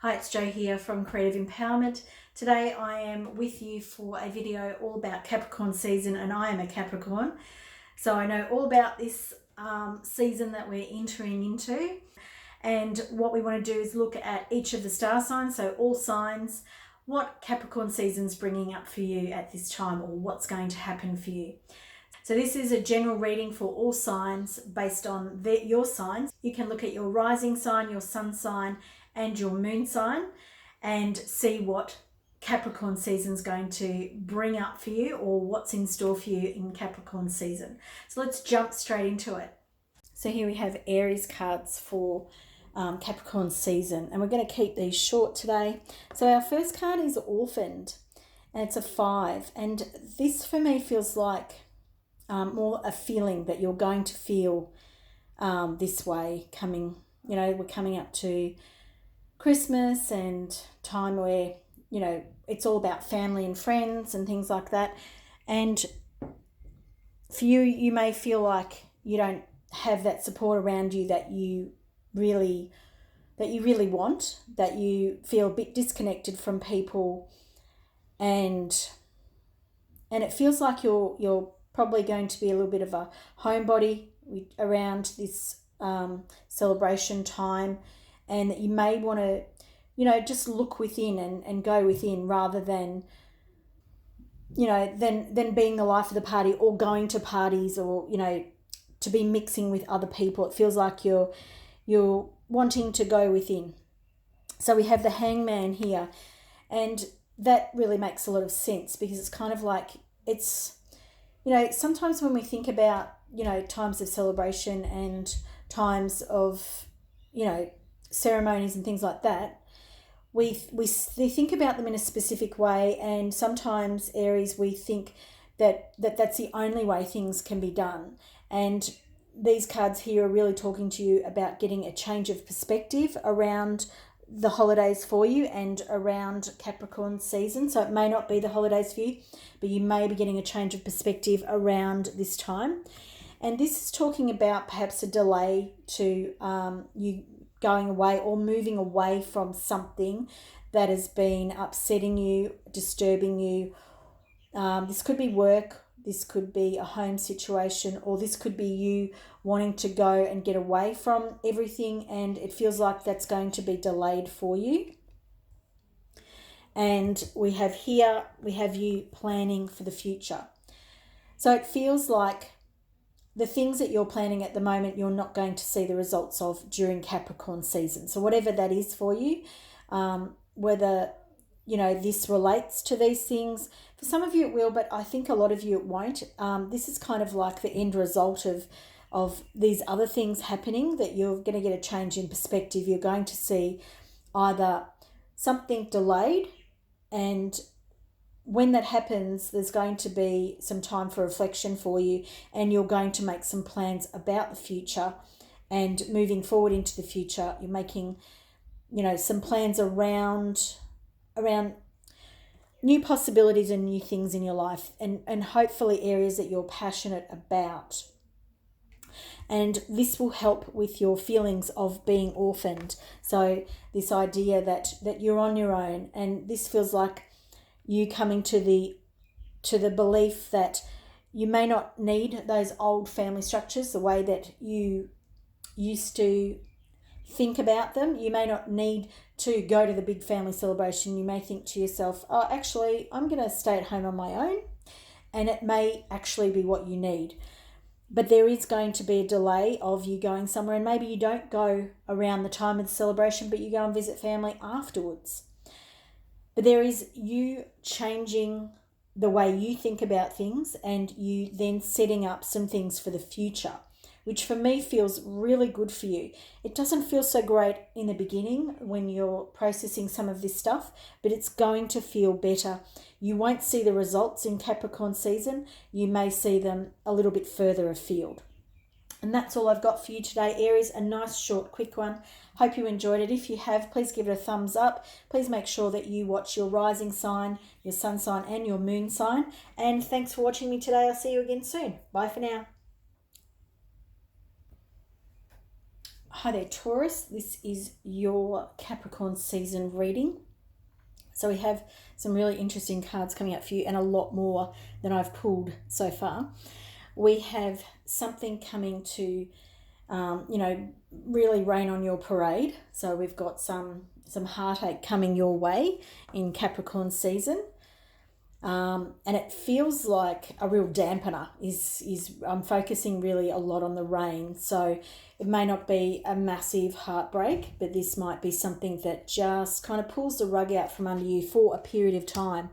Hi, it's Jo here from Creative Empowerment. Today I am with you for a video all about Capricorn season, and I am a Capricorn. So I know all about this season that we're entering into. And what we want to do is look at each of the star signs, so all signs, what Capricorn season's bringing up for you at this time, or what's going to happen for you. So this is a general reading for all signs based on your signs. You can look at your rising sign, your sun sign, and your moon sign and see what Capricorn season's going to bring up for you, or what's in store for you in Capricorn season. So let's jump straight into it. So here we have Aries cards for Capricorn season, and we're going to keep these short today. So our first card is Orphaned, and it's a 5, and this for me feels like more a feeling that you're going to feel this way coming. You know, we're coming up to Christmas and time where, you know, it's all about family and friends and things like that. And for you, you may feel like you don't have that support around you that you really want, that you feel a bit disconnected from people, and it feels like you're probably going to be a little bit of a homebody around this celebration time, and that you may want to, you know, just look within and go within rather than, you know, than being the life of the party or going to parties, or, you know, to be mixing with other people. It feels like you're wanting to go within. So we have the Hangman here, and that really makes a lot of sense, because it's kind of like, it's, you know, sometimes when we think about, you know, times of celebration and times of, you know, ceremonies and things like that, we think about them in a specific way, and sometimes, Aries, we think that's the only way things can be done. And these cards here are really talking to you about getting a change of perspective around the holidays for you and around Capricorn season. So it may not be the holidays for you, but you may be getting a change of perspective around this time. And this is talking about perhaps a delay to you going away or moving away from something that has been upsetting you, disturbing you. This could be work, this could be a home situation, or this could be you wanting to go and get away from everything, and it feels like that's going to be delayed for you. And we have you planning for the future. So it feels like the things that you're planning at the moment, you're not going to see the results of during Capricorn season. So whatever that is for you, whether, you know, this relates to these things. For some of you it will, but I think a lot of you it won't. This is kind of like the end result of these other things happening, that you're going to get a change in perspective. You're going to see either something delayed, and when that happens, there's going to be some time for reflection for you, and you're going to make some plans about the future and moving forward into the future. You're making, you know, some plans around new possibilities and new things in your life, and hopefully areas that you're passionate about. And this will help with your feelings of being orphaned. So this idea that you're on your own, and this feels like you coming to the belief that you may not need those old family structures the way that you used to think about them. You may not need to go to the big family celebration. You may think to yourself, oh, actually, I'm going to stay at home on my own. And it may actually be what you need. But there is going to be a delay of you going somewhere, and maybe you don't go around the time of the celebration, but you go and visit family afterwards. But there is you changing the way you think about things, and you then setting up some things for the future, which for me feels really good for you. It doesn't feel so great in the beginning when you're processing some of this stuff, but it's going to feel better. You won't see the results in Capricorn season. You may see them a little bit further afield. And that's all I've got for you today, Aries. A nice, short, quick one. Hope you enjoyed it. If you have, please give it a thumbs up. Please make sure that you watch your rising sign, your sun sign, and your moon sign. And thanks for watching me today. I'll see you again soon. Bye for now. Hi there, Taurus. This is your Capricorn season reading. So we have some really interesting cards coming up for you and a lot more than I've pulled so far. We have something coming to, really rain on your parade. So we've got some heartache coming your way in Capricorn season. And it feels like a real dampener is I'm focusing really a lot on the rain. So it may not be a massive heartbreak, but this might be something that just kind of pulls the rug out from under you for a period of time,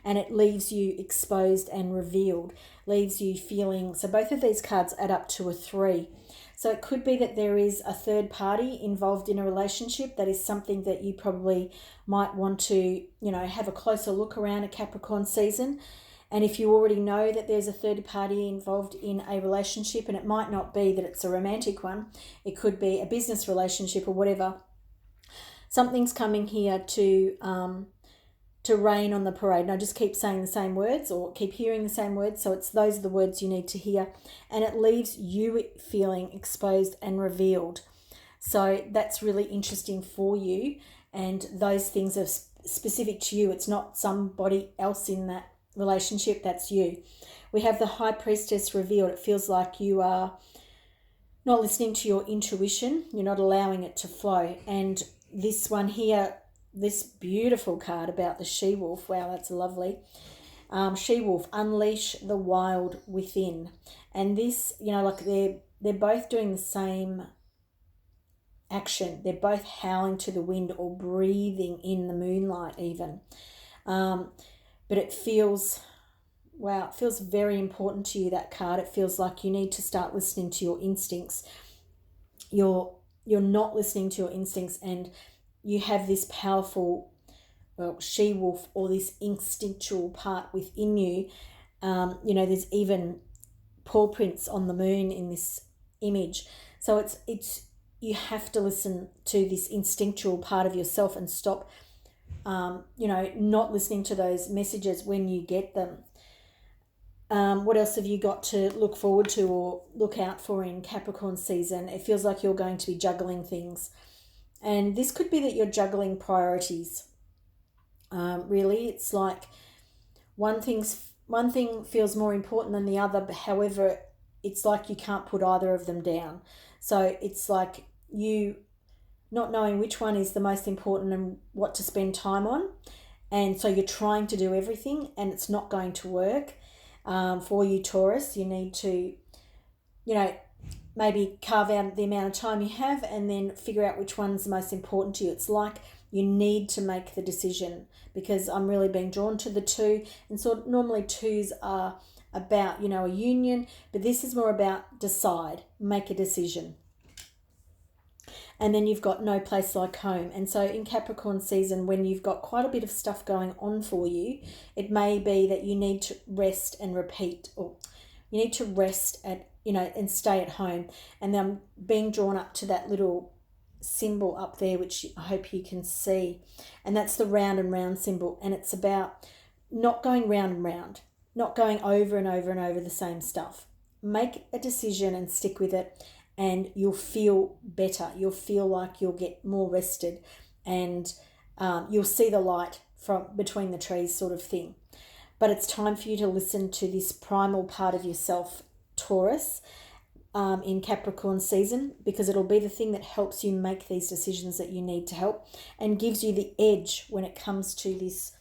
and it leaves you exposed and revealed, leaves you feeling, so both of these cards add up to a 3. So it could be that there is a third party involved in a relationship. That is something that you probably might want to, have a closer look around a Capricorn season. And if you already know that there's a third party involved in a relationship, and it might not be that it's a romantic one, it could be a business relationship or whatever, something's coming here to rain on the parade. And I just keep saying the same words or keep hearing the same words. So those are the words you need to hear. And it leaves you feeling exposed and revealed. So that's really interesting for you. And those things are specific to you. It's not somebody else in that relationship, that's you. We have the High Priestess revealed. It feels like you are not listening to your intuition. You're not allowing it to flow. And this one here, this beautiful card about the she-wolf. Wow, that's lovely. She-wolf, unleash the wild within. And this, they're both doing the same action. They're both howling to the wind or breathing in the moonlight even. But it feels, it feels very important to you, that card. It feels like you need to start listening to your instincts. You're not listening to your instincts, and you have this powerful, she-wolf, or this instinctual part within you. There's even paw prints on the moon in this image. So it's you have to listen to this instinctual part of yourself and stop, not listening to those messages when you get them. What else have you got to look forward to or look out for in Capricorn season? It feels like you're going to be juggling things. And this could be that you're juggling priorities. Really, it's like one thing feels more important than the other, but however, it's like you can't put either of them down. So it's like you not knowing which one is the most important and what to spend time on. And so you're trying to do everything, and it's not going to work. For you, Taurus, you need to, maybe carve out the amount of time you have and then figure out which one's the most important to you. It's like you need to make the decision, because I'm really being drawn to the 2. And so normally 2s are about, a union, but this is more about make a decision. And then you've got no place like home. And so in Capricorn season, when you've got quite a bit of stuff going on for you, it may be that you need to rest and repeat, or you need to rest and stay at home. And then I'm being drawn up to that little symbol up there, which I hope you can see. And that's the round and round symbol. And it's about not going round and round, not going over and over and over the same stuff. Make a decision and stick with it, and you'll feel better. You'll feel like you'll get more rested, and you'll see the light from between the trees, sort of thing. But it's time for you to listen to this primal part of yourself, Taurus, in Capricorn season, because it'll be the thing that helps you make these decisions that you need to help, and gives you the edge when it comes to this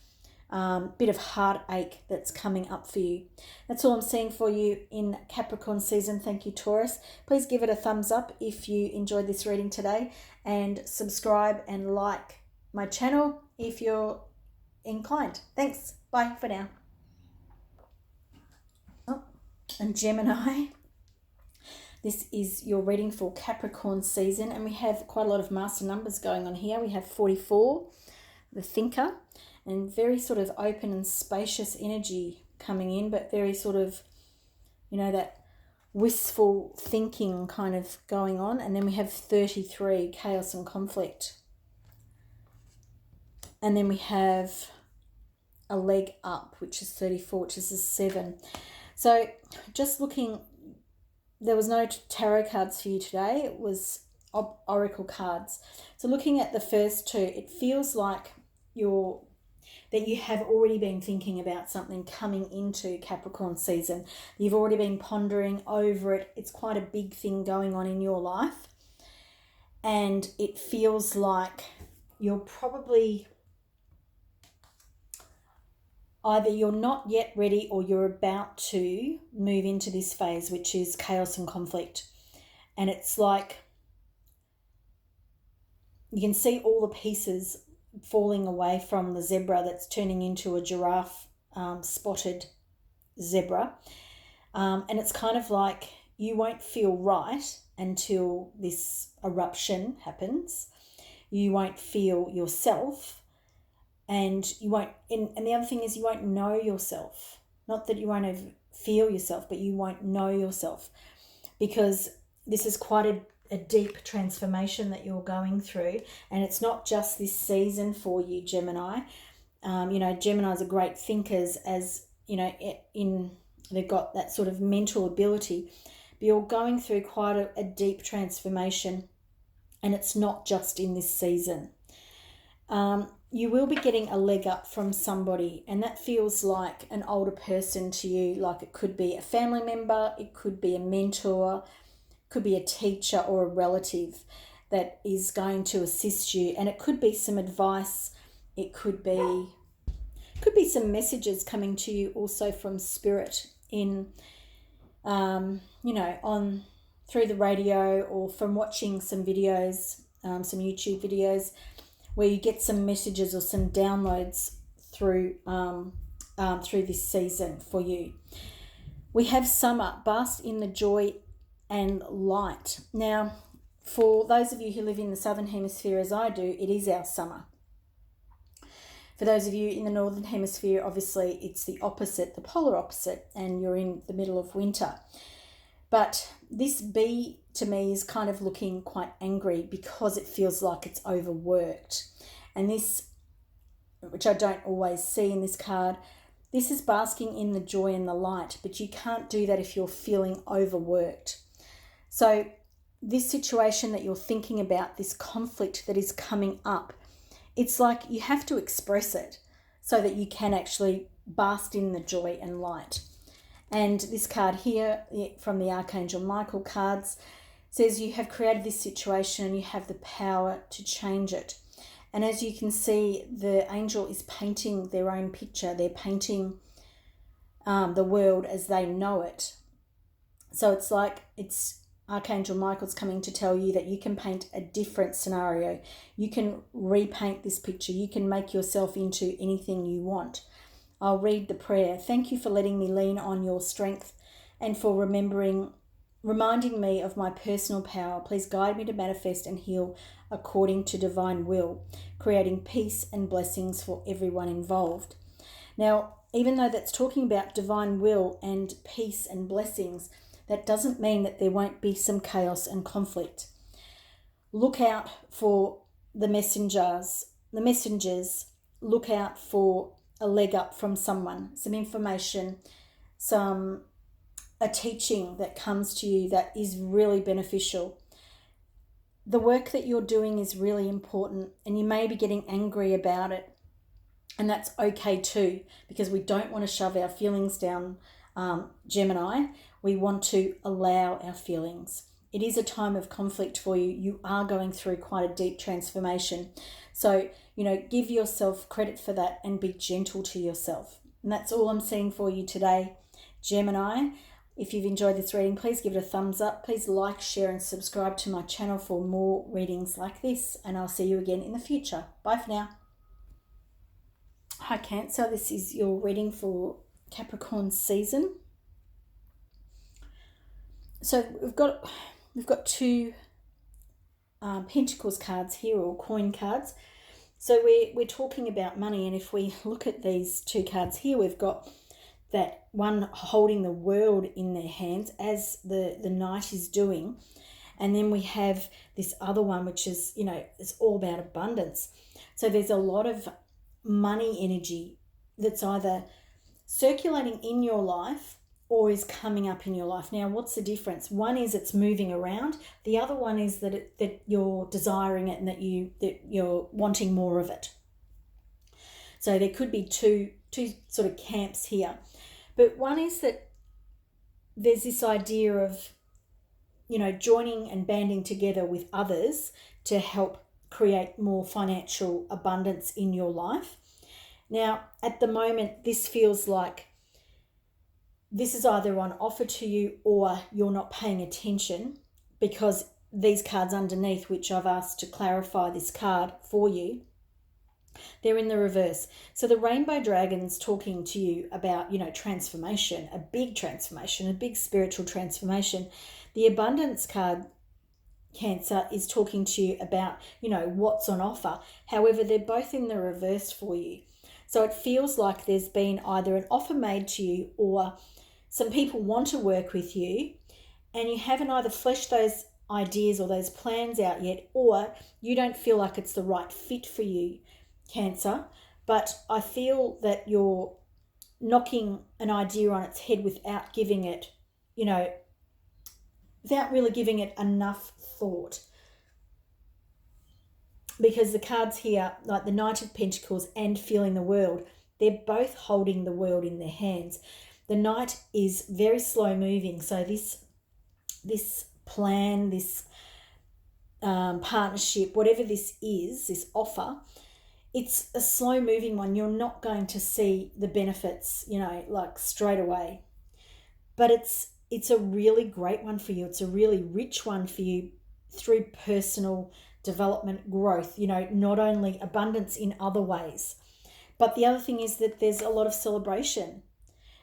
bit of heartache that's coming up for you. That's all I'm seeing for you in Capricorn season. Thank you, Taurus. Please give it a thumbs up if you enjoyed this reading today, and subscribe and like my channel if you're inclined. Thanks. Bye for now. And Gemini, this is your reading for Capricorn season, and we have quite a lot of master numbers going on here. We have 44, the thinker, and very sort of open and spacious energy coming in, but very sort of, that wistful thinking kind of going on. And then we have 33, chaos and conflict. And then we have a leg up, which is 34, which is a 7. So just looking, there was no tarot cards for you today. It was oracle cards. So looking at the first two, it feels like that you have already been thinking about something coming into Capricorn season. You've already been pondering over it. It's quite a big thing going on in your life. And it feels like you're probably either you're not yet ready or you're about to move into this phase, which is chaos and conflict. And it's like you can see all the pieces falling away from the zebra that's turning into a giraffe spotted zebra. And it's kind of like you won't feel right until this eruption happens. You won't feel yourself. And you won't, and the other thing is you won't know yourself. Not that you won't feel yourself, but you won't know yourself, because this is quite a deep transformation that you're going through. And it's not just this season for you, Gemini. Geminis are great thinkers, as, they've got that sort of mental ability. But you're going through quite a deep transformation, and it's not just in this season. You will be getting a leg up from somebody, and that feels like an older person to you. Like it could be a family member, it could be a mentor, it could be a teacher or a relative that is going to assist you. And it could be some advice, it could be some messages coming to you also from spirit in, on through the radio or from watching some videos, some YouTube videos, where you get some messages or some downloads through this season for you. We have summer, bask in the joy and light. Now, for those of you who live in the southern hemisphere as I do, it is our summer. For those of you in the northern hemisphere, obviously it's the opposite, the polar opposite, and you're in the middle of winter. But this bee to me is kind of looking quite angry because it feels like it's overworked. And this, which I don't always see in this card, this is basking in the joy and the light, but you can't do that if you're feeling overworked. So this situation that you're thinking about, this conflict that is coming up, it's like you have to express it so that you can actually bask in the joy and light. And this card here from the Archangel Michael cards says you have created this situation and you have the power to change it. And as you can see, the angel is painting their own picture. They're painting the world as they know it. So it's like Archangel Michael's coming to tell you that you can paint a different scenario. You can repaint this picture. You can make yourself into anything you want. I'll read the prayer. Thank you for letting me lean on your strength and for reminding me of my personal power. Please guide me to manifest and heal according to divine will, creating peace and blessings for everyone involved. Now, even though that's talking about divine will and peace and blessings, that doesn't mean that there won't be some chaos and conflict. Look out for the messengers. Look out for a leg up from someone, some information, a teaching that comes to you that is really beneficial. The work that you're doing is really important, and you may be getting angry about it, and that's okay too, because we don't want to shove our feelings down, Gemini. We want to allow our feelings. It is a time of conflict for you. You are going through quite a deep transformation. So, give yourself credit for that and be gentle to yourself. And that's all I'm seeing for you today, Gemini. If you've enjoyed this reading, please give it a thumbs up. Please like, share, and subscribe to my channel for more readings like this. And I'll see you again in the future. Bye for now. Hi, Cancer. This is your reading for Capricorn season. So we've got two Pentacles cards here, or coin cards. So we're talking about money, and if we look at these two cards here, we've got that one holding the world in their hands as the knight is doing, and then we have this other one which is, it's all about abundance. So there's a lot of money energy that's either circulating in your life, or is coming up in your life. Now, what's the difference? One is it's moving around. The other one is that you're desiring it and that you're wanting more of it. So there could be two sort of camps here. But one is that there's this idea of, joining and banding together with others to help create more financial abundance in your life. Now, at the moment, this feels like this is either on offer to you or you're not paying attention, because these cards underneath, which I've asked to clarify this card for you, they're in the reverse. So the rainbow dragon's talking to you about, transformation, a big transformation, a big spiritual transformation. The abundance card, Cancer, is talking to you about, what's on offer. However, they're both in the reverse for you. So it feels like there's been either an offer made to you or some people want to work with you and you haven't either fleshed those ideas or those plans out yet, or you don't feel like it's the right fit for you, Cancer. But I feel that you're knocking an idea on its head without giving it, without really giving it enough thought. Because the cards here, like the Knight of Pentacles and Feeling the World, they're both holding the world in their hands. The Knight is very slow moving. So this plan, this partnership, whatever this is, this offer, it's a slow moving one. You're not going to see the benefits, like straight away. But it's a really great one for you. It's a really rich one for you through personal development, growth, not only abundance in other ways. But the other thing is that there's a lot of celebration.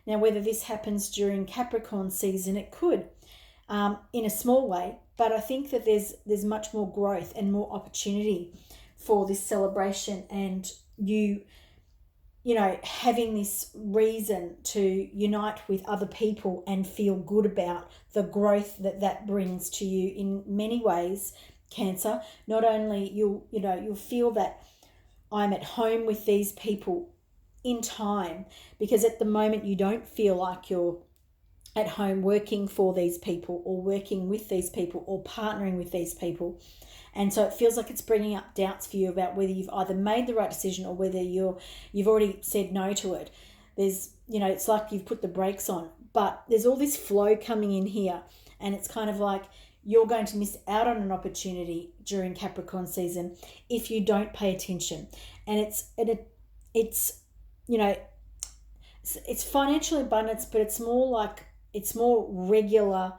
Now, whether this happens during Capricorn season, it could, in a small way, but I think that there's much more growth and more opportunity for this celebration, and you having this reason to unite with other people and feel good about the growth that brings to you in many ways, Cancer. Not only you'll feel that I'm at home with these people in time, because at the moment you don't feel like you're at home working for these people or working with these people or partnering with these people. And so it feels like it's bringing up doubts for you about whether you've either made the right decision or whether you've already said no to it. There's, it's like you've put the brakes on, but there's all this flow coming in here, and it's kind of like you're going to miss out on an opportunity during Capricorn season if you don't pay attention. And it's financial abundance, but it's more regular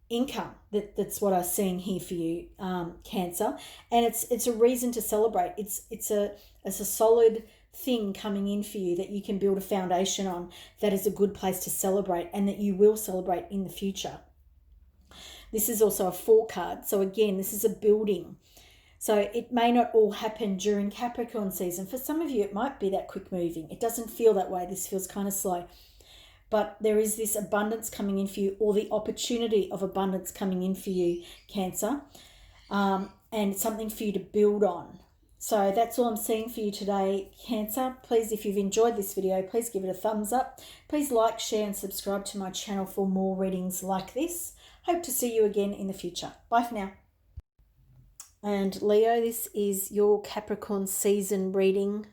income. That's what I'm seeing here for you, Cancer. And it's a reason to celebrate. It's a solid thing coming in for you that you can build a foundation on, that is a good place to celebrate and that you will celebrate in the future. This is also a 4 card. So again, this is a building. So it may not all happen during Capricorn season. For some of you, it might be that quick moving. It doesn't feel that way. This feels kind of slow. But there is this abundance coming in for you, or the opportunity of abundance coming in for you, Cancer, and something for you to build on. So that's all I'm seeing for you today, Cancer. Please, if you've enjoyed this video, please give it a thumbs up. Please like, share and subscribe to my channel for more readings like this. Hope to see you again in the future. Bye for now. And Leo, this is your Capricorn season reading.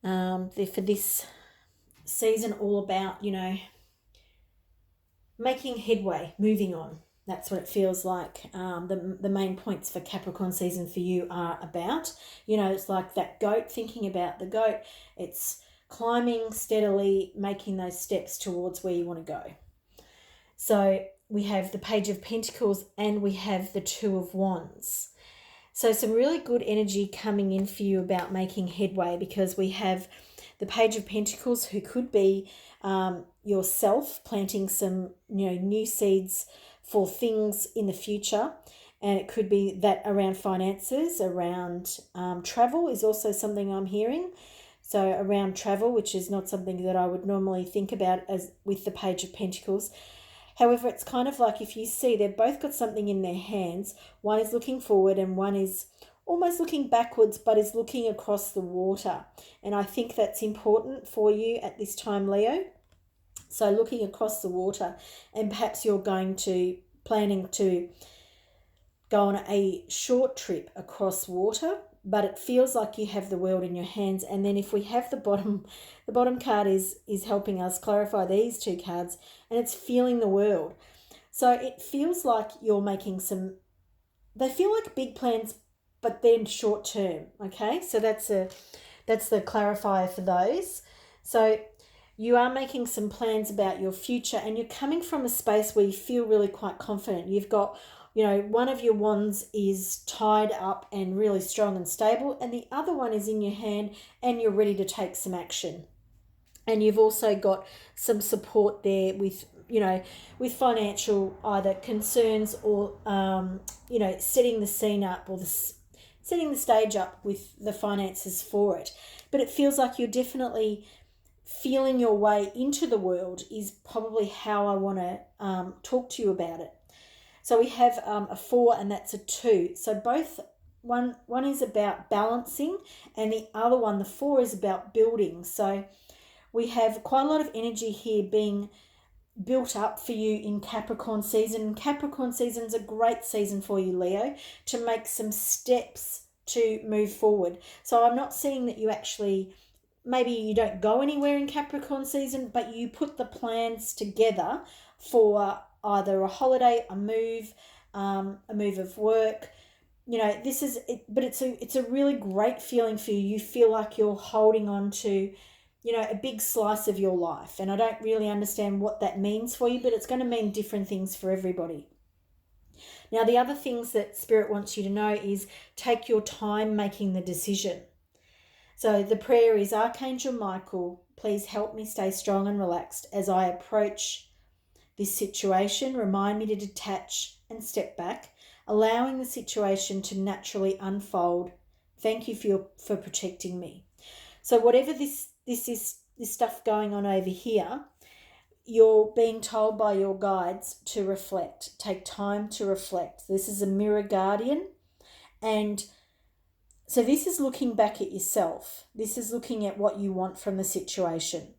For this season, all about, making headway, moving on. That's what it feels like. The main points for Capricorn season for you are about, it's like that goat, thinking about the goat. It's climbing steadily, making those steps towards where you want to go. So we have the Page of Pentacles and we have the Two of Wands. So some really good energy coming in for you about making headway, because we have the Page of Pentacles, who could be yourself planting some new seeds for things in the future. And it could be that around finances, around travel is also something I'm hearing. So around travel, which is not something that I would normally think about as with the Page of Pentacles. However, it's kind of like, if you see, they've both got something in their hands. One is looking forward and one is almost looking backwards, but is looking across the water. And I think that's important for you at this time, Leo. So looking across the water, and perhaps you're planning to go on a short trip across water, but it feels like you have the world in your hands. And then if we have the bottom card is helping us clarify these two cards, and it's feeling the world. So it feels like you're making they feel like big plans, but then short term. Okay, so that's the clarifier for those. So you are making some plans about your future, and you're coming from a space where you feel really quite confident. You've got, one of your wands is tied up and really strong and stable, and the other one is in your hand and you're ready to take some action. And you've also got some support there with, with financial either concerns or, setting the scene up or setting the stage up with the finances for it. But it feels like you're definitely feeling your way into the world is probably how I want to talk to you about it. So we have a 4 and that's a 2. So both, one is about balancing and the other one, the 4, is about building. So we have quite a lot of energy here being built up for you in Capricorn season. Capricorn season is a great season for you, Leo, to make some steps to move forward. So I'm not seeing that you actually, maybe you don't go anywhere in Capricorn season, but you put the plans together for either a holiday, a move of work. This is it, but it's a really great feeling for you. You feel like you're holding on to, a big slice of your life. And I don't really understand what that means for you, but it's going to mean different things for everybody. Now, the other things that Spirit wants you to know is take your time making the decision. So the prayer is, Archangel Michael, please help me stay strong and relaxed as I approach this situation. Remind me to detach and step back, allowing the situation to naturally unfold. Thank you for protecting me. So whatever this stuff going on over here, you're being told by your guides to reflect. Take time to reflect. This is a mirror guardian. And so this is looking back at yourself. This is looking at what you want from the situation.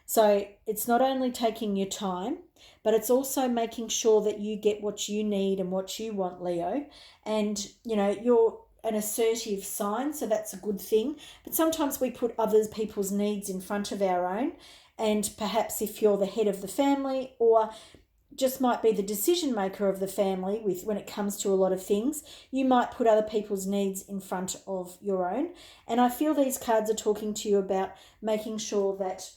So it's not only taking your time, but it's also making sure that you get what you need and what you want, Leo. And, you're an assertive sign, so that's a good thing. But sometimes we put other people's needs in front of our own. And perhaps if you're the head of the family or just might be the decision maker of the family when it comes to a lot of things, you might put other people's needs in front of your own. And I feel these cards are talking to you about making sure that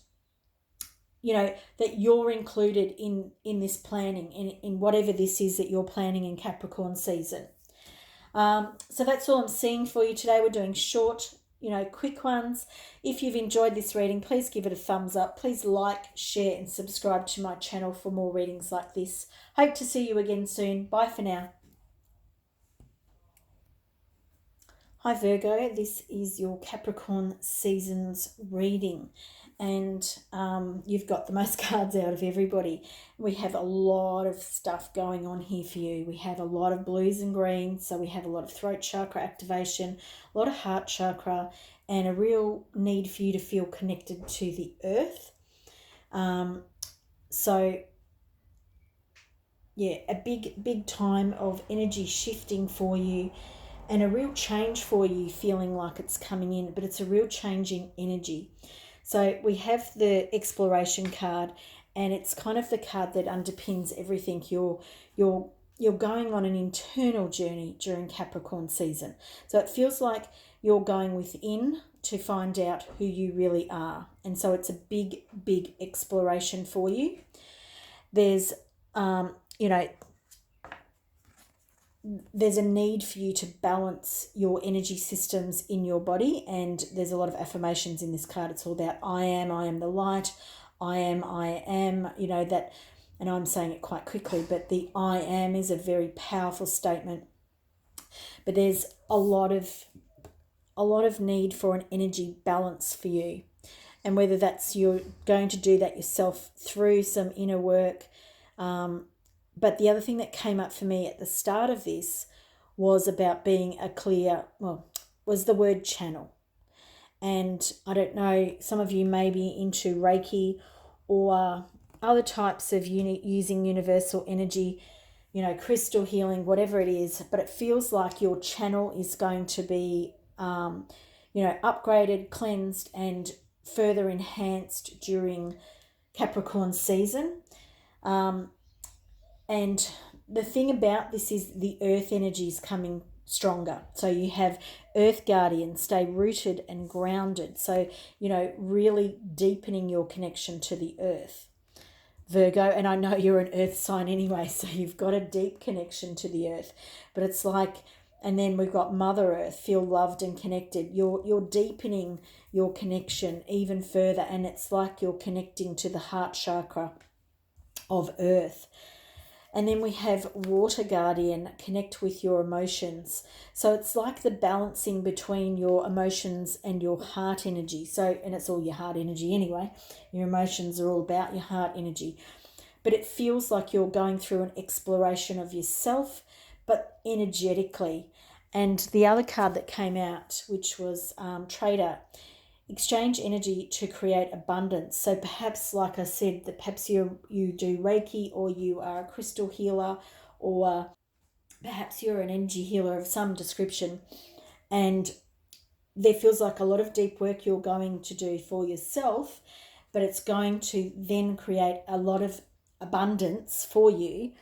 that you're included in this planning, in whatever this is that you're planning in Capricorn season. So that's all I'm seeing for you today. We're doing short, quick ones. If you've enjoyed this reading, please give it a thumbs up. Please like, share and subscribe to my channel for more readings like this. Hope to see you again soon. Bye for now. Hi Virgo, this is your Capricorn season's reading. And you've got the most cards out of everybody. We have a lot of stuff going on here for you. We have a lot of blues and greens, so we have a lot of throat chakra activation, a lot of heart chakra, and a real need for you to feel connected to the earth. So yeah, a big time of energy shifting for you and a real change for you, feeling like it's coming in, but it's a real changing energy. So we have the exploration card, and it's kind of the card that underpins everything. You're going on an internal journey during Capricorn season. So it feels like you're going within to find out who you really are. And so it's a big exploration for you. There's, there's a need for you to balance your energy systems in your body, and there's a lot of affirmations in this card. It's all about I am the light, I am, that, and I'm saying it quite quickly, but the I am is a very powerful statement. But there's a lot of need for an energy balance for you, and whether that's you're going to do that yourself through some inner work. But the other thing that came up for me at the start of this was about being was the word channel. And I don't know, some of you may be into Reiki or other types of using universal energy, you know, crystal healing, whatever it is, but it feels like your channel is going to be, you know, upgraded, cleansed, and further enhanced during Capricorn season. And the thing about this is the earth energy is coming stronger. So you have earth guardians, stay rooted and grounded. So, you know, really deepening your connection to the earth. Virgo, and I know you're an earth sign anyway, so you've got a deep connection to the earth. But it's like, and then we've got Mother Earth, feel loved and connected. You're deepening your connection even further, and it's like you're connecting to the heart chakra of earth. And then we have Water Guardian, connect with your emotions. So it's like the balancing between your emotions and your heart energy. So, and it's all your heart energy anyway. Your emotions are all about your heart energy. But it feels like you're going through an exploration of yourself, but energetically. And the other card that came out, which was Trader, exchange energy to create abundance. So perhaps, like I said, that perhaps you do Reiki, or you are a crystal healer, or perhaps you're an energy healer of some description. And there feels like a lot of deep work you're going to do for yourself, but it's going to then create a lot of abundance for you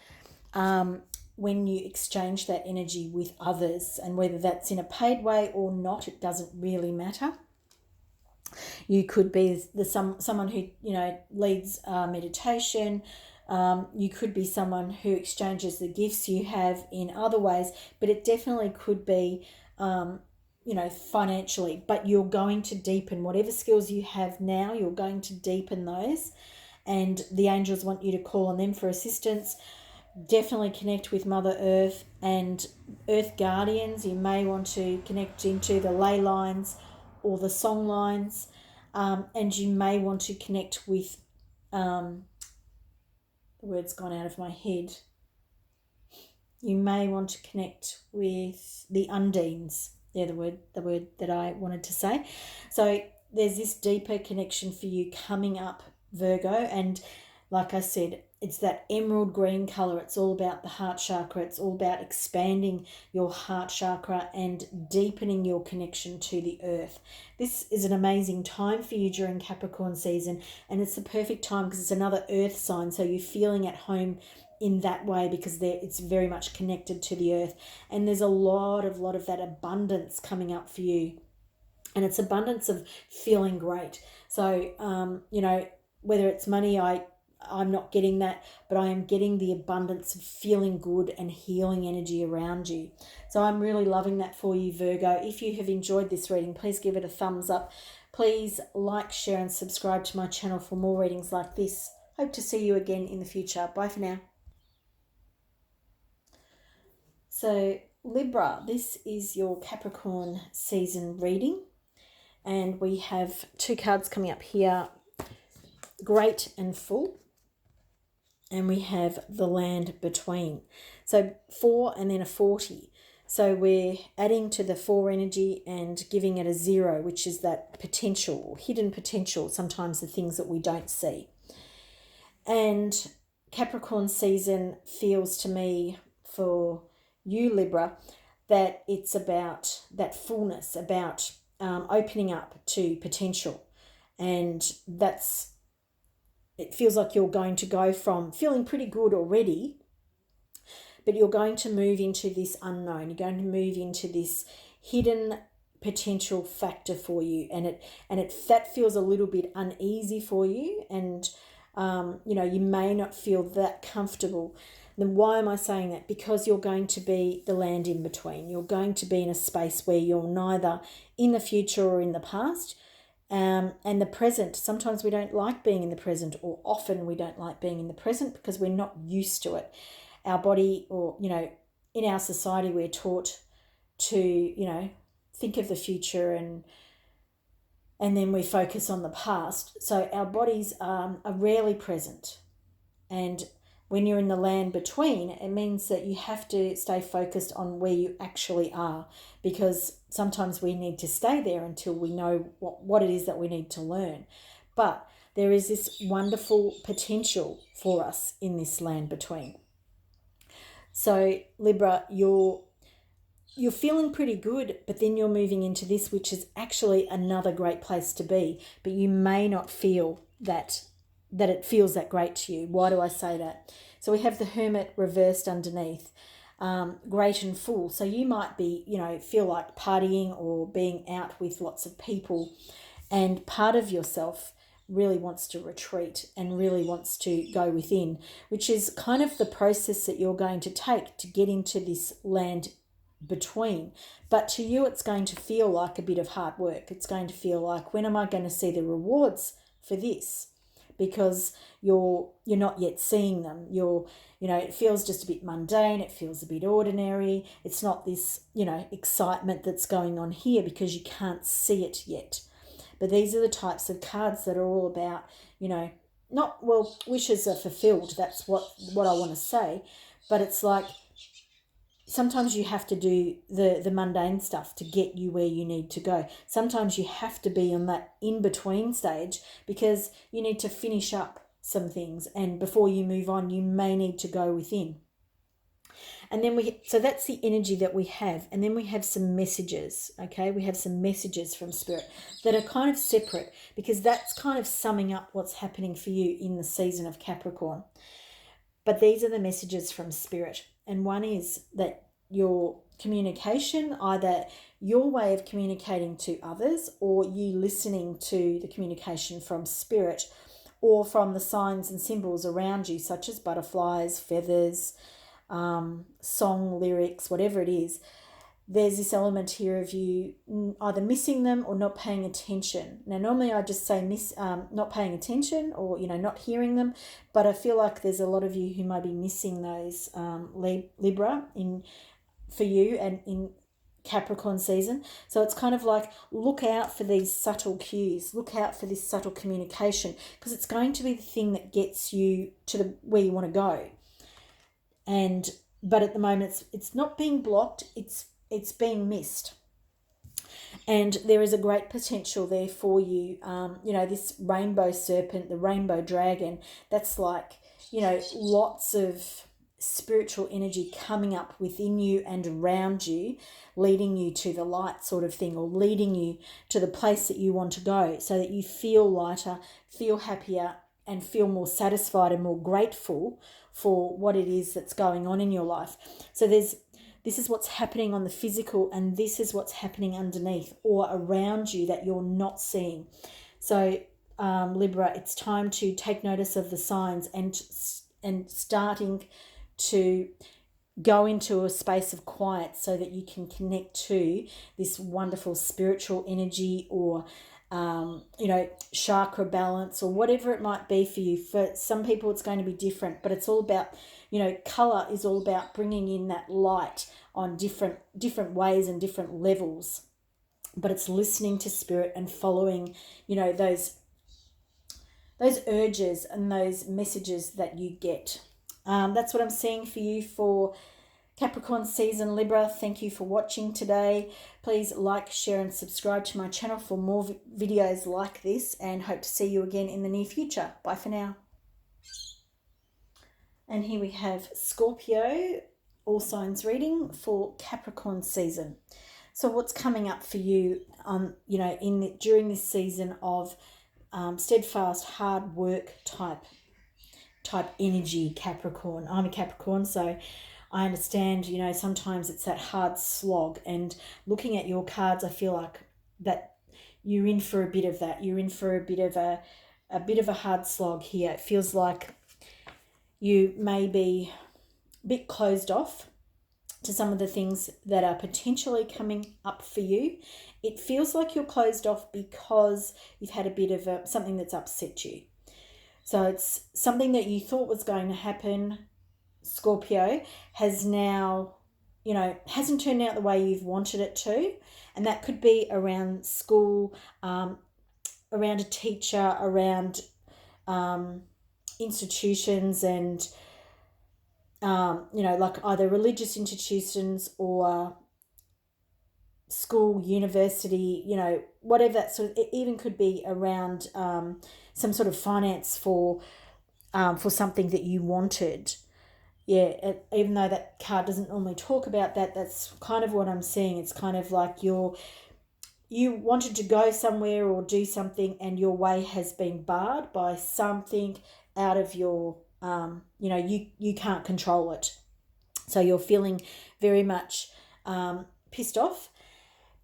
when you exchange that energy with others. And whether that's in a paid way or not, it doesn't really matter. You could be someone who, you know, leads meditation. You could be someone who exchanges the gifts you have in other ways, but it definitely could be, you know, financially. But you're going to deepen whatever skills you have now. You're going to deepen those, and the angels want you to call on them for assistance. Definitely connect with Mother Earth and Earth Guardians. You may want to connect into the ley lines or the song lines, and you may want to connect with, the word's gone out of my head, you may want to connect with the undines. They're the word that I wanted to say. So there's this deeper connection for you coming up, Virgo, and like I said, it's that emerald green color. It's all about the heart chakra. It's all about expanding your heart chakra and deepening your connection to the earth. This is an amazing time for you during Capricorn season, and it's the perfect time because it's another earth sign. So you're feeling at home in that way because it's very much connected to the earth. And there's a lot of that abundance coming up for you. And it's abundance of feeling great. So, you know, whether it's money, I'm not getting that, but I am getting the abundance of feeling good and healing energy around you. So I'm really loving that for you, Virgo. If you have enjoyed this reading, please give it a thumbs up. Please like, share, and subscribe to my channel for more readings like this. Hope to see you again in the future. Bye for now. So Libra, this is your Capricorn season reading. And we have two cards coming up here, Great and Full. And we have the Land Between. So 4 and then a 40. So we're adding to the 4 energy and giving it a 0, which is that potential or hidden potential, sometimes the things that we don't see. And Capricorn season feels to me for you, Libra, that it's about that fullness, about opening up to potential. And it feels like you're going to go from feeling pretty good already, but you're going to move into this unknown. You're going to move into this hidden potential factor for you, and that feels a little bit uneasy for you, and you know, you may not feel that comfortable. Then why am I saying that? Because you're going to be the land in between. You're going to be in a space where you're neither in the future or in the past. And the present. Sometimes we don't like being in the present, or often we don't like being in the present because we're not used to it. Our body, or, you know, in our society, we're taught to, you know, think of the future and then we focus on the past. So our bodies are rarely present. And when you're in the land between, it means that you have to stay focused on where you actually are, because sometimes we need to stay there until we know what it is that we need to learn. But there is this wonderful potential for us in this land between. So Libra, you're feeling pretty good, but then you're moving into this, which is actually another great place to be, but you may not feel that it feels that great to you. Why do I say that? So we have the Hermit reversed underneath, great and full. So you might be, feel like partying or being out with lots of people, and part of yourself really wants to retreat and really wants to go within, which is kind of the process that you're going to take to get into this land between. But to you, it's going to feel like a bit of hard work. It's going to feel like, when am I going to see the rewards for this? Because you're not yet seeing them. It feels just a bit mundane. It feels a bit ordinary. It's not this, excitement that's going on here because you can't see it yet. But these are the types of cards that are all about, wishes are fulfilled. That's what I want to say. But it's like, sometimes you have to do the mundane stuff to get you where you need to go. Sometimes you have to be on that in-between stage because you need to finish up some things. And before you move on, you may need to go within. And then so that's the energy that we have. And then we have some messages, okay? We have some messages from Spirit that are kind of separate, because that's kind of summing up what's happening for you in the season of Capricorn. But these are the messages from Spirit. And one is that your communication, either your way of communicating to others or you listening to the communication from Spirit or from the signs and symbols around you, such as butterflies, feathers, song lyrics, whatever it is, there's this element here of you either missing them or not paying attention. Now, normally I just say not paying attention or, not hearing them, but I feel like there's a lot of you who might be missing those Libra for you and in Capricorn season. So it's kind of like, look out for these subtle cues, look out for this subtle communication, because it's going to be the thing that gets you to where you want to go. But at the moment it's not being blocked, it's being missed. And there is a great potential there for you. This rainbow serpent, the rainbow dragon, that's like, lots of spiritual energy coming up within you and around you, leading you to the light sort of thing, or leading you to the place that you want to go, so that you feel lighter, feel happier, and feel more satisfied and more grateful for what it is that's going on in your life. So this is what's happening on the physical, and this is what's happening underneath or around you that you're not seeing. So Libra, it's time to take notice of the signs and starting to go into a space of quiet so that you can connect to this wonderful spiritual energy, or chakra balance, or whatever it might be for you. For some people it's going to be different, but it's all about, color is all about bringing in that light on different ways and different levels. But it's listening to Spirit and following, those urges and those messages that you get. That's what I'm seeing for you for Capricorn season, Libra. Thank you for watching today. Please like, share and subscribe to my channel for more videos like this, and hope to see you again in the near future. Bye for now. And here we have Scorpio, all signs reading for Capricorn season. So what's coming up for you during this season of steadfast, hard work type energy, Capricorn. I'm a Capricorn, so I understand, sometimes it's that hard slog, and looking at your cards, I feel like that you're in for a bit of that. You're in for a bit of a hard slog here. It feels like you may be a bit closed off to some of the things that are potentially coming up for you. It feels like you're closed off because you've had a bit of something that's upset you. So it's something that you thought was going to happen, Scorpio, has now, hasn't turned out the way you've wanted it to. And that could be around school, around a teacher, around institutions, and, like either religious institutions or school, university, you know, whatever that sort of, it even could be around some sort of finance for something that you wanted. Yeah, even though that card doesn't normally talk about that, that's kind of what I'm seeing. It's kind of like you wanted to go somewhere or do something, and your way has been barred by something out of your, you know, you can't control it. So you're feeling very much pissed off.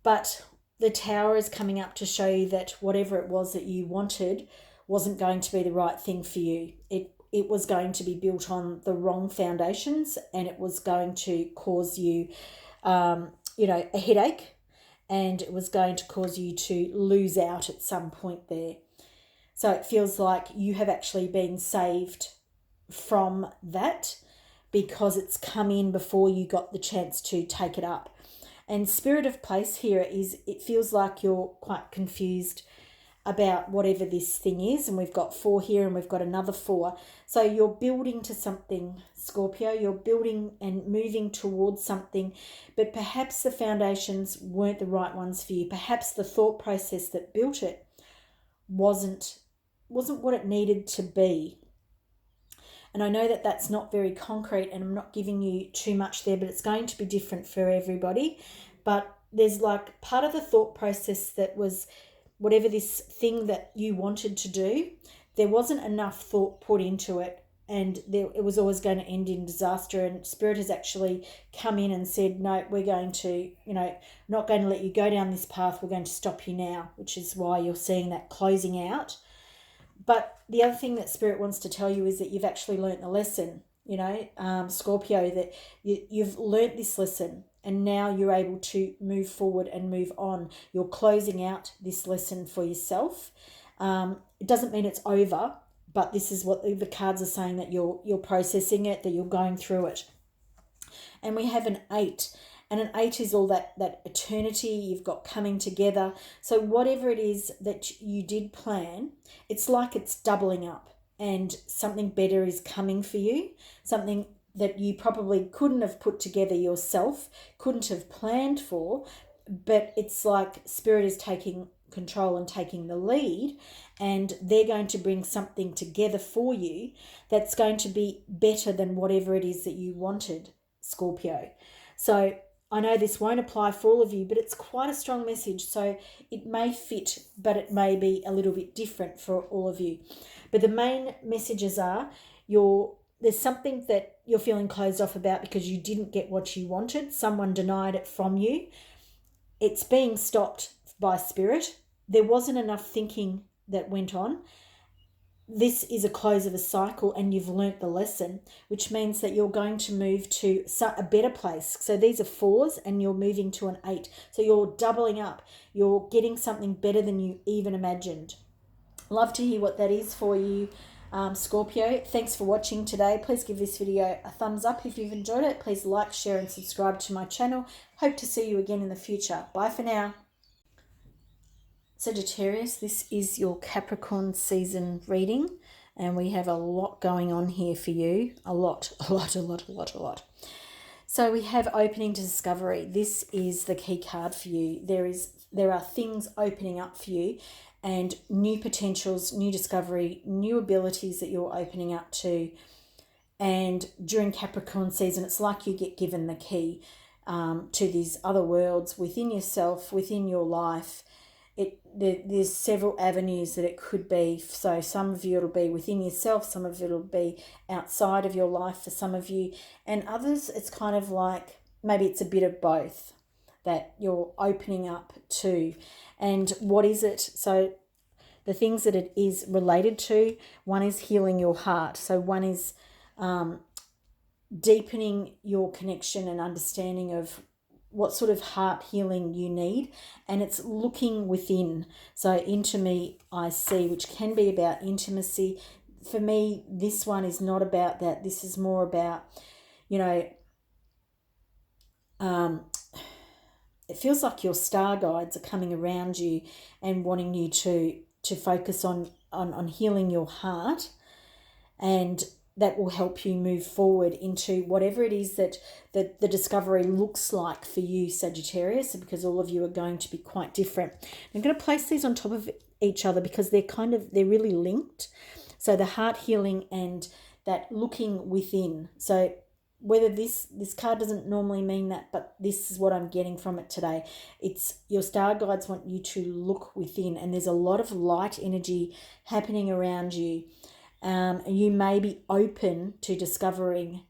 But the Tower is coming up to show you that whatever it was that you wanted wasn't going to be the right thing for you. It was going to be built on the wrong foundations, and it was going to cause you, you know, a headache, and it was going to cause you to lose out at some point there. So it feels like you have actually been saved from that because it's come in before you got the chance to take it up. And spirit of place here is, it feels like you're quite confused about whatever this thing is. And we've got 4 here and we've got another 4. So you're building to something, Scorpio. You're building and moving towards something, but perhaps the foundations weren't the right ones for you. Perhaps the thought process that built it wasn't what it needed to be. And I know that that's not very concrete, and I'm not giving you too much there, but it's going to be different for everybody. But there's like part of the thought process that was whatever this thing that you wanted to do, there wasn't enough thought put into it, and it was always going to end in disaster. And Spirit has actually come in and said, no, we're going to, you know, not going to let you go down this path. We're going to stop you now, which is why you're seeing that closing out. But the other thing that Spirit wants to tell you is that you've actually learnt the lesson, you know, Scorpio, that you've learnt this lesson, and now you're able to move forward and move on. You're closing out this lesson for yourself. It doesn't mean it's over, but this is what the cards are saying, that you're processing it, that you're going through it. And we have an 8. And an 8 is all that eternity you've got coming together. So whatever it is that you did plan, it's like it's doubling up, and something better is coming for you, something that you probably couldn't have put together yourself, couldn't have planned for, but it's like Spirit is taking control and taking the lead, and they're going to bring something together for you that's going to be better than whatever it is that you wanted, Scorpio. So I know this won't apply for all of you, but it's quite a strong message. So it may fit, but it may be a little bit different for all of you. But the main messages are there's something that you're feeling closed off about because you didn't get what you wanted. Someone denied it from you. It's being stopped by Spirit. There wasn't enough thinking that went on. This is a close of a cycle, and you've learnt the lesson, which means that you're going to move to a better place. So these are 4s, and you're moving to an 8. So you're doubling up. You're getting something better than you even imagined. Love to hear what that is for you, Scorpio. Thanks for watching today. Please give this video a thumbs up if you've enjoyed it. Please like, share, and subscribe to my channel. Hope to see you again in the future. Bye for now. Sagittarius, this is your Capricorn season reading, and we have a lot going on here for you. A lot. So we have opening to discovery. This is the key card for you. There are things opening up for you, and new potentials, new discovery, new abilities that you're opening up to. And during Capricorn season, it's like you get given the key to these other worlds within yourself, within your life. There's several avenues that it could be. So some of you it'll be within yourself, some of it will be outside of your life for some of you, and others it's kind of like maybe it's a bit of both that you're opening up to. And what is it? So the things that it is related to, one is healing your heart. So one is deepening your connection and understanding of what sort of heart healing you need, and it's looking within. So into me I see, which can be about intimacy. For me, this one is not about that. This is more about, you know, it feels like your star guides are coming around you and wanting you to focus on healing your heart. And that will help you move forward into whatever it is that the discovery looks like for you, Sagittarius, because all of you are going to be quite different. I'm going to place these on top of each other because they're really linked. So the heart healing and that looking within. So whether this card doesn't normally mean that, but this is what I'm getting from it today. It's your star guides want you to look within, and there's a lot of light energy happening around you. You may be open to discovering,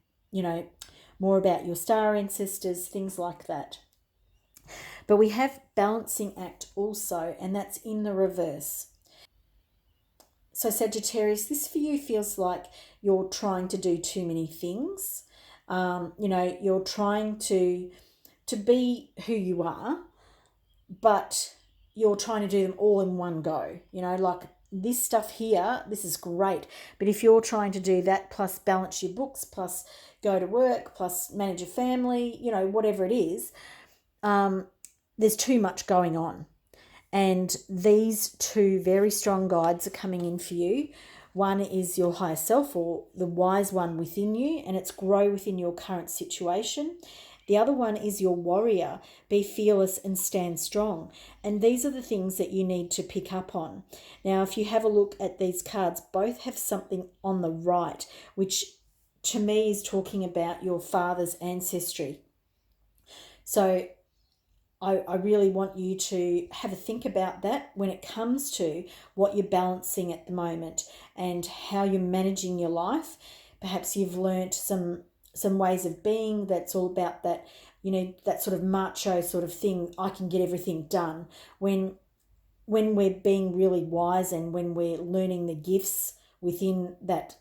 more about your star ancestors, things like that. But we have balancing act also, and that's in the reverse. So Sagittarius, this for you feels like you're trying to do too many things. You're trying to be who you are, but you're trying to do them all in one go. Like this stuff here, this is great. But if you're trying to do that, plus balance your books, plus go to work, plus manage a family, whatever it is, there's too much going on. And these two very strong guides are coming in for you. One is your higher self, or the wise one within you, and it's grow within your current situation. The other one is your warrior, be fearless and stand strong. And these are the things that you need to pick up on. Now, if you have a look at these cards, both have something on the right, which to me is talking about your father's ancestry. So I really want you to have a think about that when it comes to what you're balancing at the moment and how you're managing your life. Perhaps you've learnt some ways of being that's all about that, that sort of macho sort of thing. I can get everything done. When we're being really wise and when we're learning the gifts within that,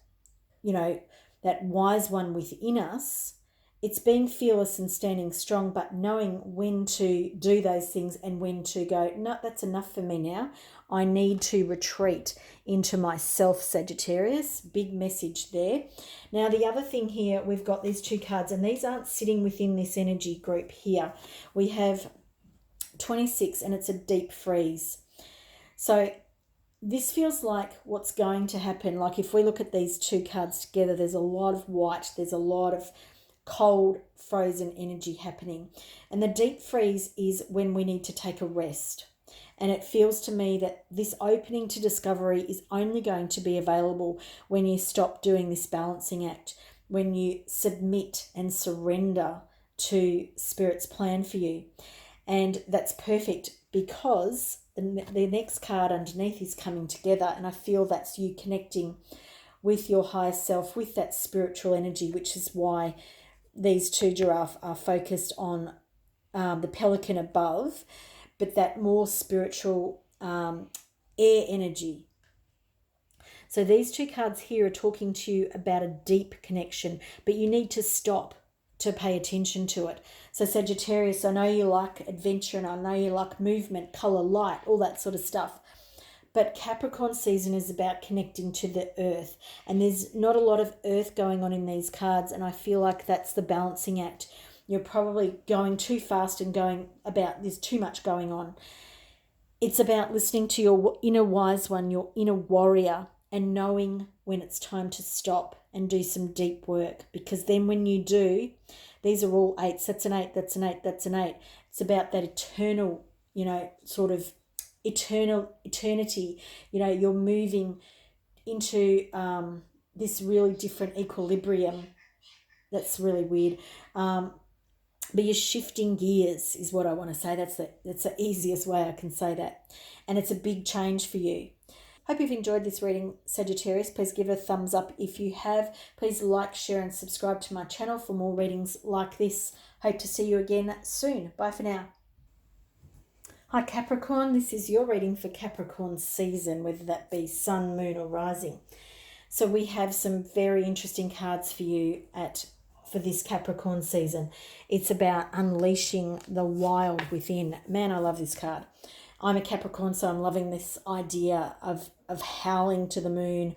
that wise one within us, it's being fearless and standing strong, but knowing when to do those things and when to go, no, that's enough for me now. I need to retreat into myself, Sagittarius. Big message there. Now, the other thing here, we've got these two cards, and these aren't sitting within this energy group here. We have 26, and it's a deep freeze. So this feels like what's going to happen. Like if we look at these two cards together, there's a lot of white, there's a lot of cold, frozen energy happening. And the deep freeze is when we need to take a rest. And it feels to me that this opening to discovery is only going to be available when you stop doing this balancing act, when you submit and surrender to Spirit's plan for you. And that's perfect because the next card underneath is coming together, and I feel that's you connecting with your higher self, with that spiritual energy, which is why these two giraffe are focused on the pelican above, but that more spiritual air energy. So these two cards here are talking to you about a deep connection, but you need to stop to pay attention to it. So Sagittarius, I know you like adventure and I know you like movement, color, light, all that sort of stuff. But Capricorn season is about connecting to the earth. And there's not a lot of earth going on in these cards. And I feel like that's the balancing act. You're probably going too fast and there's too much going on. It's about listening to your inner wise one, your inner warrior, and knowing when it's time to stop and do some deep work. Because then when you do, these are all eights. That's an eight, that's an eight, that's an eight. It's about that eternal, sort of eternity. You're moving into this really different equilibrium. That's really weird. But you're shifting gears is what I want to say. That's the easiest way I can say that. And it's a big change for you. Hope you've enjoyed this reading, Sagittarius. Please give it a thumbs up if you have. Please like, share and subscribe to my channel for more readings like this. Hope to see you again soon. Bye for now. Hi Capricorn, this is your reading for Capricorn season, whether that be sun, moon or rising. So we have some very interesting cards for you for this Capricorn season. It's about unleashing the wild within. Man, I love this card. I'm a Capricorn, so I'm loving this idea of howling to the moon.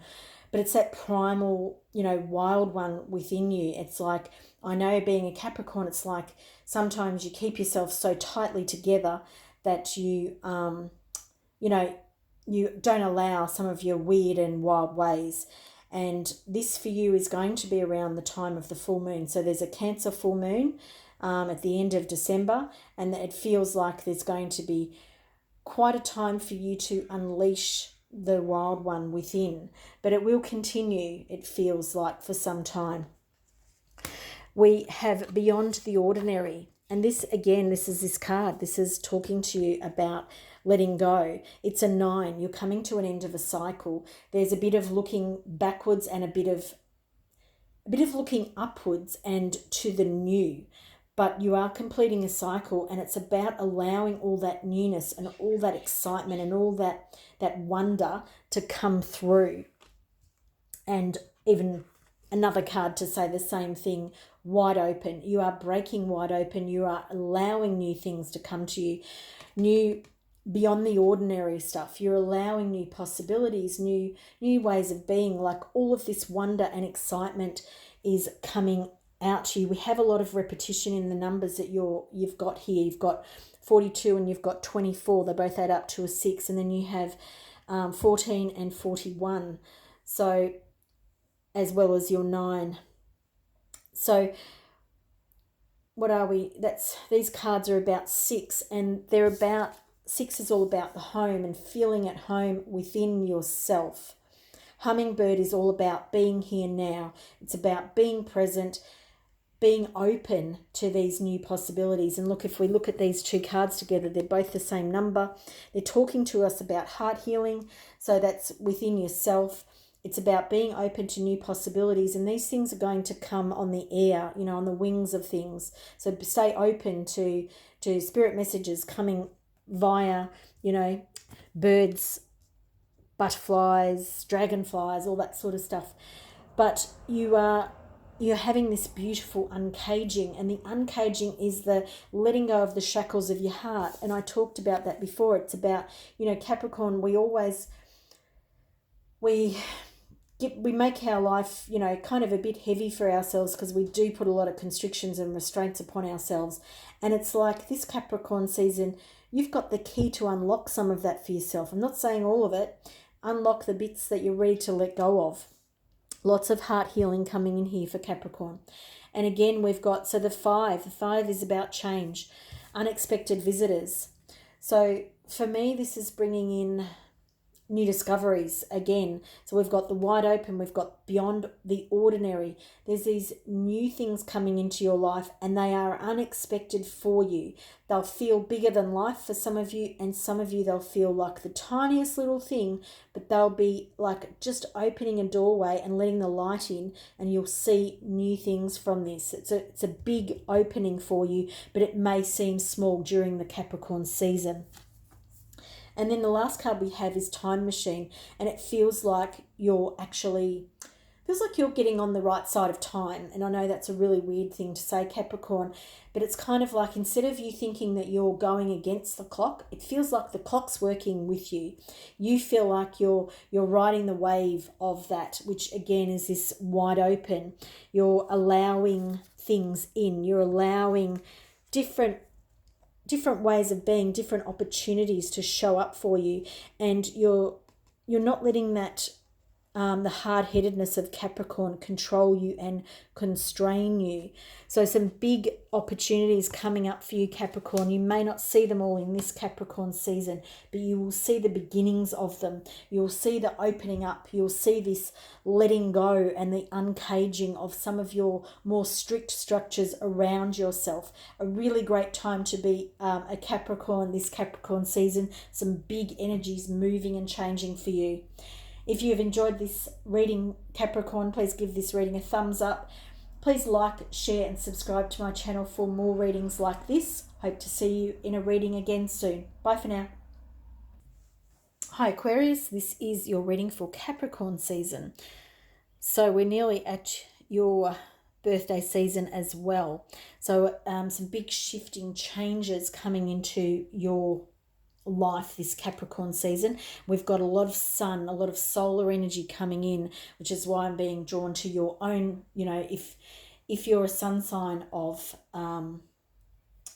But it's that primal, wild one within you. It's like, I know being a Capricorn, it's like sometimes you keep yourself so tightly together that you don't allow some of your weird and wild ways. And this for you is going to be around the time of the full moon. So there's a Cancer full moon at the end of December, and it feels like there's going to be quite a time for you to unleash the wild one within. But it will continue, it feels like, for some time. We have Beyond the Ordinary. And this, again, this is this card. This is talking to you about letting go. It's a 9. You're coming to an end of a cycle. There's a bit of looking backwards and a bit of looking upwards and to the new. But you are completing a cycle, and it's about allowing all that newness and all that excitement and all that wonder to come through. And even another card to say the same thing, wide open. You are breaking wide open. You are allowing new things to come to you, new beyond the ordinary stuff. You're allowing new possibilities, new ways of being. Like all of this wonder and excitement is coming out to you. We have a lot of repetition in the numbers that you've got here. You've got 42 and you've got 24. They both add up to a 6, and then you have 14 and 41. So as well as your 9. So what are we? These cards are about 6, and 6 is all about the home and feeling at home within yourself. Hummingbird is all about being here now. It's about being present, being open to these new possibilities. And look, if we look at these two cards together, they're both the same number. They're talking to us about heart healing. So that's within yourself. It's about being open to new possibilities, and these things are going to come on the air, on the wings of things. So stay open to spirit messages coming via, birds, butterflies, dragonflies, all that sort of stuff. But you're having this beautiful uncaging, and the uncaging is the letting go of the shackles of your heart. And I talked about that before. It's about, Capricorn, we make our life, kind of a bit heavy for ourselves, because we do put a lot of constrictions and restraints upon ourselves. And it's like this Capricorn season, you've got the key to unlock some of that for yourself. I'm not saying all of it. Unlock the bits that you're ready to let go of. Lots of heart healing coming in here for Capricorn. And again, we've got, so the 5. The 5 is about change, unexpected visitors. So for me, this is bringing in new discoveries again. So we've got the wide open, we've got beyond the ordinary. There's these new things coming into your life, and they are unexpected for you. They'll feel bigger than life for some of you, and some of you they'll feel like the tiniest little thing, but they'll be like just opening a doorway and letting the light in, and you'll see new things from this. It's a big opening for you, but it may seem small during the Capricorn season. And then the last card we have is Time Machine, and it feels like you're getting on the right side of time. And I know that's a really weird thing to say, Capricorn, but it's kind of like, instead of you thinking that you're going against the clock, it feels like the clock's working with you. You feel like you're riding the wave of that, which again is this wide open. You're allowing things in. You're allowing different ways of being, different opportunities to show up for you, and you're not letting that the hard-headedness of Capricorn control you and constrain you. So some big opportunities coming up for you, Capricorn. You may not see them all in this Capricorn season, but you will see the beginnings of them. You'll see the opening up. You'll see this letting go and the uncaging of some of your more strict structures around yourself. A really great time to be a Capricorn this Capricorn season. Some big energies moving and changing for you. If you've enjoyed this reading, Capricorn, please give this reading a thumbs up. Please like, share and subscribe to my channel for more readings like this. Hope to see you in a reading again soon. Bye for now. Hi Aquarius, this is your reading for Capricorn season. So we're nearly at your birthday season as well. So some big shifting changes coming into your life this Capricorn season. We've got a lot of sun, a lot of solar energy coming in, which is why I'm being drawn to your own, if you're a sun sign of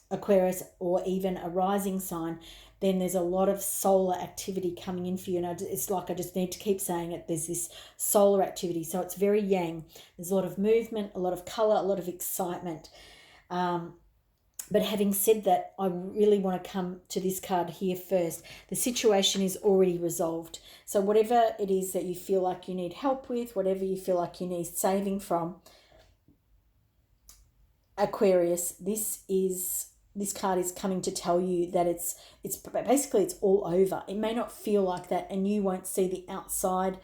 Aquarius, or even a rising sign, then there's a lot of solar activity coming in for you. And it's like I just need to keep saying it. There's this solar activity. So it's very yang. There's a lot of movement, a lot of colour, a lot of excitement. But having said that, I really want to come to this card here first. The situation is already resolved. So whatever it is that you feel like you need help with, whatever you feel like you need saving from, Aquarius, this card is coming to tell you that it's basically it's all over. It may not feel like that, and you won't see the outside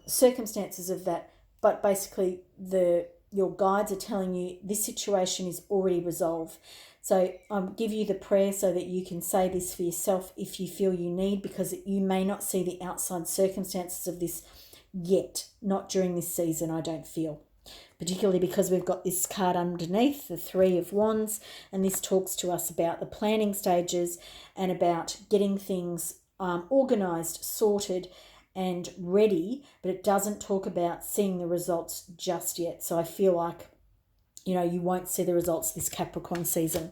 circumstances of that, but basically your guides are telling you this situation is already resolved. So I'll give you the prayer so that you can say this for yourself if you feel you need, because you may not see the outside circumstances of this yet, not during this season, I don't feel. Particularly because we've got this card underneath, the Three of Wands, and this talks to us about the planning stages and about getting things organised, sorted, and ready, but it doesn't talk about seeing the results just yet. So I feel like, you won't see the results this Capricorn season.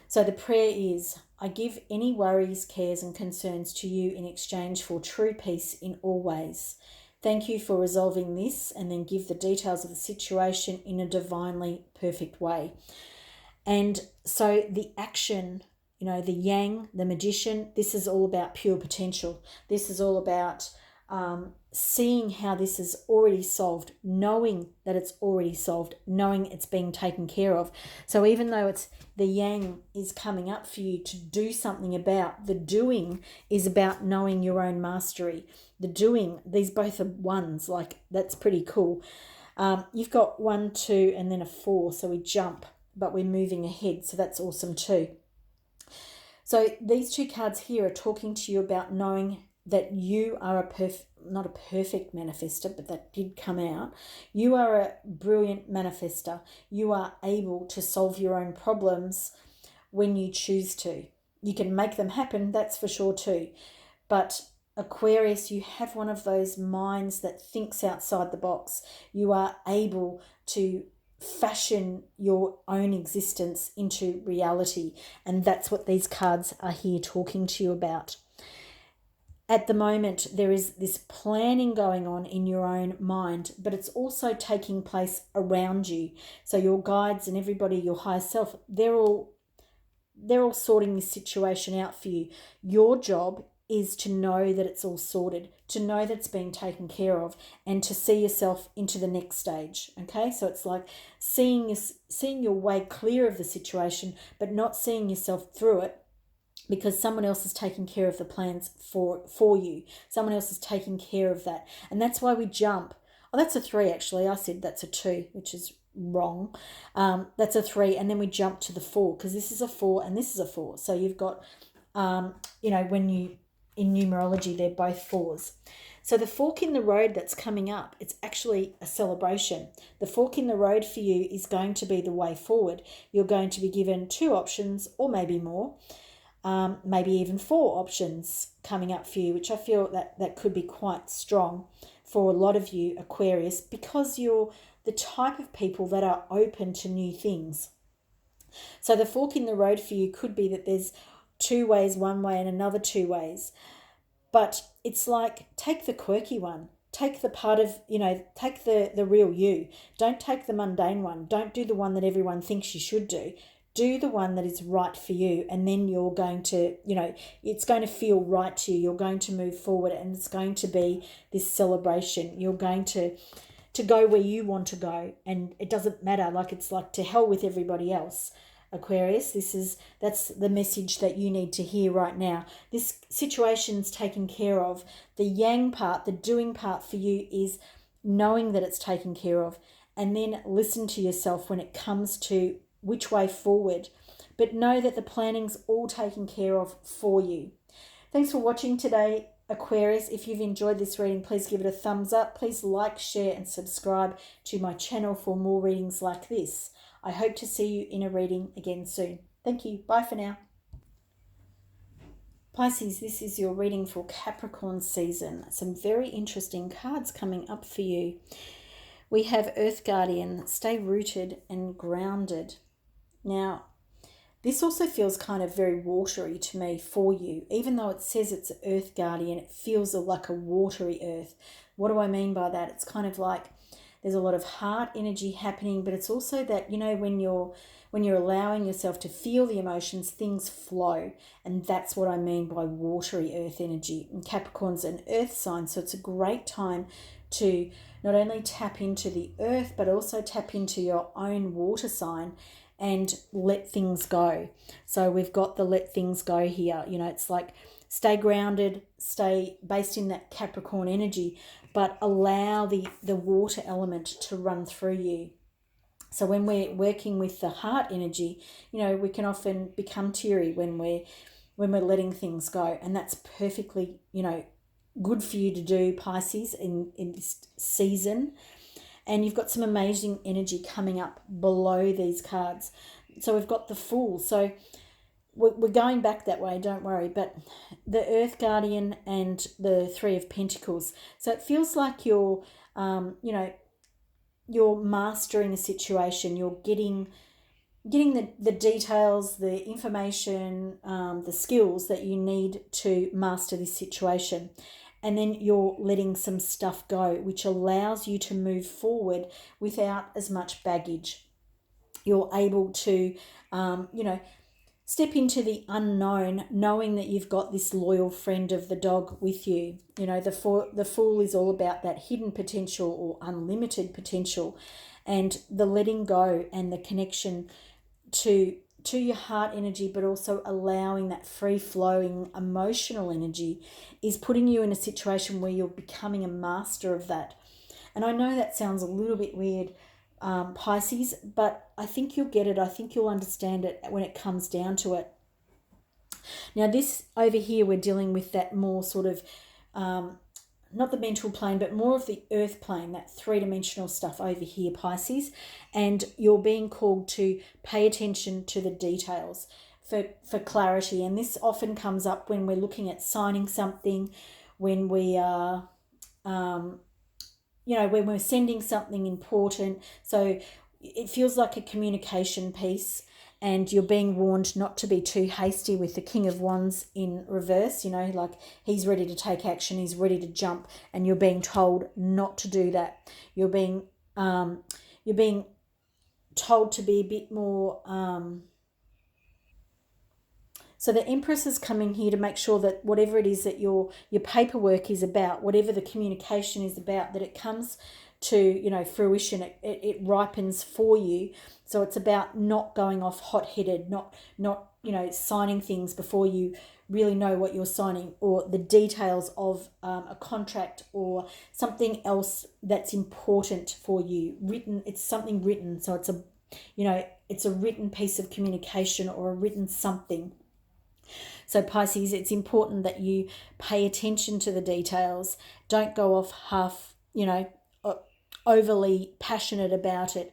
So the prayer is, I give any worries, cares and concerns to you in exchange for true peace in all ways. Thank you for resolving this, and then give the details of the situation in a divinely perfect way. And so the action, the yang, the magician, this is all about pure potential. This is all about seeing how this is already solved, knowing that it's already solved, knowing it's being taken care of. So even though it's the yang is coming up for you to do something about, the doing is about knowing your own mastery. The doing, these both are ones, like that's pretty cool. You've got 1, 2, and then a 4, so we jump, but we're moving ahead, so that's awesome too. So these two cards here are talking to you about knowing that you are not a perfect manifester, but that did come out. You are a brilliant manifester. You are able to solve your own problems when you choose to. You can make them happen, that's for sure too. But Aquarius, you have one of those minds that thinks outside the box. You are able to fashion your own existence into reality. And that's what these cards are here talking to you about. At the moment, there is this planning going on in your own mind, but it's also taking place around you. So your guides and everybody, your higher self, they're all sorting this situation out for you. Your job is to know that it's all sorted, to know that it's being taken care of, and to see yourself into the next stage. Okay, so it's like seeing your way clear of the situation, but not seeing yourself through it, because someone else is taking care of the plans for you. Someone else is taking care of that. And that's why we jump. Oh, that's a 3 actually. I said that's a 2, which is wrong. That's a 3. And then we jump to the 4, because this is a 4 and this is a 4. So you've got, when you, in numerology, they're both 4s. So the fork in the road that's coming up, it's actually a celebration. The fork in the road for you is going to be the way forward. You're going to be given 2 options or maybe more. Maybe even 4 options coming up for you, which I feel that could be quite strong for a lot of you, Aquarius, because you're the type of people that are open to new things. So the fork in the road for you could be that there's 2 ways, one way and another 2 ways. But it's like, take the quirky one. Take the part of, take the real you. Don't take the mundane one. Don't do the one that everyone thinks you should do. Do the one that is right for you, and then you're going to, it's going to feel right to you. You're going to move forward, and it's going to be this celebration. You're going to go where you want to go, and it doesn't matter. Like, it's like, to hell with everybody else, Aquarius. That's the message that you need to hear right now. This situation's taken care of. The yang part, the doing part for you is knowing that it's taken care of, and then listen to yourself when it comes to which way forward, but know that the planning's all taken care of for you. Thanks for watching today, Aquarius. If you've enjoyed this reading, please give it a thumbs up. Please like, share and subscribe to my channel for more readings like this. I hope to see you in a reading again soon. Thank you. Bye for now. Pisces, this is your reading for Capricorn season. Some very interesting cards coming up for you. We have Earth Guardian, stay rooted and grounded. Now, This also feels kind of very watery to me for you. Even though it says it's an earth guardian, it feels like a watery earth. What do I mean by that? It's kind of like there's a lot of heart energy happening, but it's also that, you know, when you're allowing yourself to feel the emotions, things flow. And that's what I mean by watery earth energy. And Capricorn's an earth sign, so it's a great time to not only tap into the earth, but also tap into your own water sign and let things go. So we've got the let things go here. You know, it's like stay grounded, stay based in that Capricorn energy, but allow the water element to run through you. So when we're working with the heart energy, you know, we can often become teary when we're letting things go. And that's perfectly, you know, good for you to do, Pisces, in this season. And you've got some amazing energy coming up below these cards. So we've got the Fool. So we're going back that way, don't worry. But the Earth Guardian and the Three of Pentacles. So it feels like you're, you know, you're mastering a situation. You're getting the details, the information, the skills that you need to master this situation. And then you're letting some stuff go, which allows you to move forward without as much baggage. You're able to, you know, step into the unknown, knowing that you've got this loyal friend of the dog with you. You know, the Fool is all about that hidden potential or unlimited potential, and the letting go and the connection to your heart energy, but also allowing that free-flowing emotional energy is putting you in a situation where you're becoming a master of that. And I know that sounds a little bit weird, Pisces, but I think you'll get it. I think you'll understand it when it comes down to it. Now, this over here, we're dealing with that more sort of, not the mental plane, but more of the earth plane, that three-dimensional stuff over here, Pisces. And you're being called to pay attention to the details for clarity. And this often comes up when we're looking at signing something, when we are, you know, when we're sending something important. So it feels like a communication piece, and you're being warned not to be too hasty with the King of Wands in reverse. You know, like he's ready to take action, he's ready to jump, and you're being told not to do that. You're being told to be a bit more. So the Empress is coming here to make sure that whatever it is that your paperwork is about, whatever the communication is about, that it comes to, you know, fruition. It ripens for you. So it's about not going off hot-headed, not you know, signing things before you really know what you're signing, or the details of a contract or something else that's important for you. Written, it's something written. So it's a, you know, it's a written piece of communication or a written something. So Pisces, it's important that you pay attention to the details. Don't go off half, you know, overly passionate about it.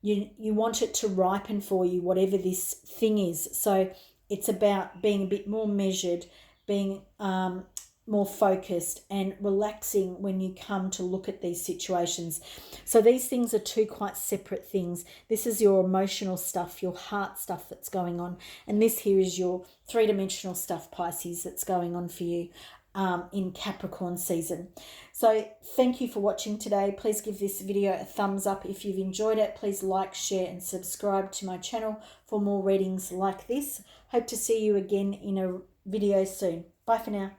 You want it to ripen for you, whatever this thing is. So it's about being a bit more measured, being more focused and relaxing when you come to look at these situations. So these things are two quite separate things. This is your emotional stuff, your heart stuff that's going on. And this here is your three-dimensional stuff, Pisces, that's going on for you in Capricorn season. So thank you for watching today. Please give this video a thumbs up if you've enjoyed it. Please like, share and subscribe to my channel for more readings like this. Hope to see you again in a video soon. Bye for now.